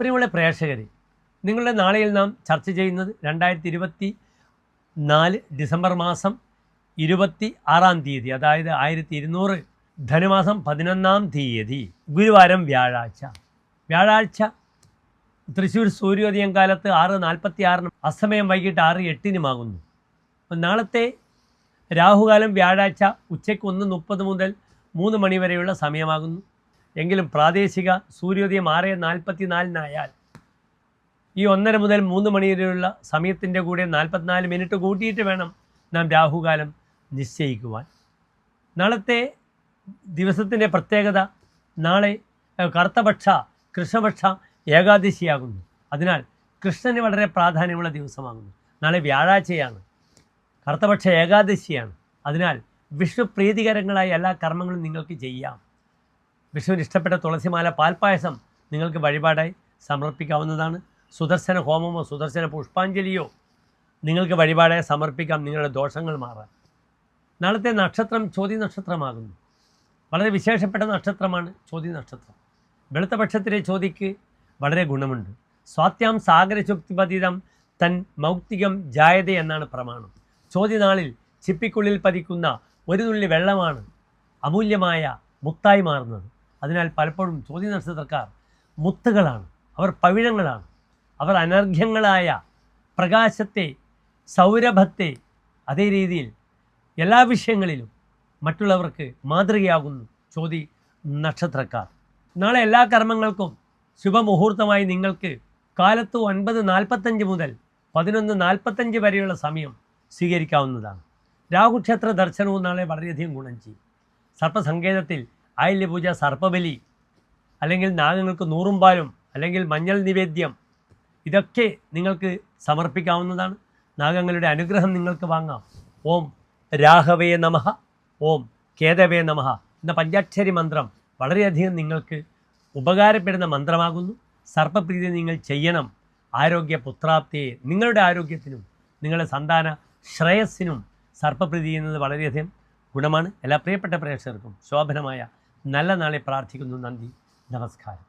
പ്രിയമുള്ള പ്രേക്ഷകരെ, നിങ്ങളുടെ നാളെയിൽ നാം ചർച്ച ചെയ്യുന്നത് 2024 ഡിസംബർ മാസം 26-ാം തീയതി, അതായത് 1200 ധനുമാസം 11-ാം തീയതി ഗുരുവാരം വ്യാഴാഴ്ച തൃശ്ശൂർ സൂര്യോദയം കാലത്ത് 6:46 അസ്തമയം വൈകിട്ട് 6:08 അപ്പം നാളത്തെ രാഹുകാലം വ്യാഴാഴ്ച ഉച്ചയ്ക്ക് 1:30 മുതൽ 3 മണി വരെയുള്ള സമയമാകുന്നു. എങ്കിലും പ്രാദേശിക സൂര്യോദയം 6:44 ഈ 1:30 മുതൽ 3 മണി വരെയുള്ള സമയത്തിൻ്റെ കൂടെ 44 മിനിറ്റ് കൂട്ടിയിട്ട് വേണം നാം രാഹുകാലം നിശ്ചയിക്കുവാൻ. നാളത്തെ ദിവസത്തിൻ്റെ പ്രത്യേകത, നാളെ കറുത്തപക്ഷ കൃഷ്ണപക്ഷ ഏകാദശിയാകുന്നു. അതിനാൽ കൃഷ്ണന് വളരെ പ്രാധാന്യമുള്ള ദിവസമാകുന്നു. നാളെ വ്യാഴാഴ്ചയാണ്, കറുത്തപക്ഷ ഏകാദശിയാണ്. അതിനാൽ വിഷ്ണു പ്രീതികരങ്ങളായ എല്ലാ കർമ്മങ്ങളും നിങ്ങൾക്ക് ചെയ്യാം. വിഷ്ണുവിന് ഇഷ്ടപ്പെട്ട തുളസിമാല പാൽപ്പായസം നിങ്ങൾക്ക് വഴിപാടായി സമർപ്പിക്കാവുന്നതാണ്. സുദർശന ഹോമമോ സുദർശന പുഷ്പാഞ്ജലിയോ നിങ്ങൾക്ക് വഴിപാടായി സമർപ്പിക്കാം, നിങ്ങളുടെ ദോഷങ്ങൾ മാറാൻ. നാളത്തെ നക്ഷത്രം ചോതി നക്ഷത്രമാകുന്നു. വളരെ വിശേഷപ്പെട്ട നക്ഷത്രമാണ് ചോതി നക്ഷത്രം. വെളുത്ത പക്ഷത്തിലെ ചോതിക്ക് വളരെ ഗുണമുണ്ട്. സ്വാത്യാം സാഗരശുക്തിപതിതം തൻ മൗക്തികം ജായത എന്നാണ് പ്രമാണം. ചോതി നാളിൽ ചിപ്പിക്കുള്ളിൽ പതിക്കുന്ന ഒരു തുള്ളി വെള്ളമാണ് അമൂല്യമായ മുത്തായി മാറുന്നത്. അതിനാൽ പലപ്പോഴും ചോതി നക്ഷത്രക്കാർ മുത്തുകളാണ്, അവർ പവിഴങ്ങളാണ്. അവർ അനർഘ്യങ്ങളായ പ്രകാശത്തെ, സൗരഭത്തെ, അതേ രീതിയിൽ എല്ലാ വിഷയങ്ങളിലും മറ്റുള്ളവർക്ക് മാതൃകയാകുന്നു ചോതി നക്ഷത്രക്കാർ. നാളെ എല്ലാ കർമ്മങ്ങൾക്കും ശുഭമുഹൂർത്തമായി നിങ്ങൾക്ക് കാലത്ത് 9:45 മുതൽ 11:45 വരെയുള്ള സമയം സ്വീകരിക്കാവുന്നതാണ്. രാഹുക്ഷേത്ര ദർശനവും നാളെ വളരെയധികം ഗുണം ചെയ്യും. സർപ്പസങ്കേതത്തിൽ ആയില്യപൂജ, സർപ്പബലി, അല്ലെങ്കിൽ നാഗങ്ങൾക്ക് നൂറുംപാലും, അല്ലെങ്കിൽ മഞ്ഞൾ നിവേദ്യം, ഇതൊക്കെ നിങ്ങൾക്ക് സമർപ്പിക്കാവുന്നതാണ്. നാഗങ്ങളുടെ അനുഗ്രഹം നിങ്ങൾക്ക് വാങ്ങാം. ഓം രാഘവേ നമഃ, ഓം കേതവേ നമഃ എന്ന പഞ്ചാക്ഷരി മന്ത്രം വളരെയധികം നിങ്ങൾക്ക് ഉപകാരപ്പെടുന്ന മന്ത്രമാകുന്നു. സർപ്പപ്രീതി നിങ്ങൾ ചെയ്യണം. ആരോഗ്യ പുത്രാപ്തിയെ, നിങ്ങളുടെ ആരോഗ്യത്തിനും നിങ്ങളുടെ സന്താന ശ്രേയസ്സിനും സർപ്പപ്രീതി ചെയ്യുന്നത് വളരെയധികം ഗുണമാണ്. എല്ലാ പ്രിയപ്പെട്ട പ്രേക്ഷകർക്കും ശോഭനമായ നല്ല നാളെ പ്രാർത്ഥിക്കുന്നു. നന്ദി, നമസ്കാരം.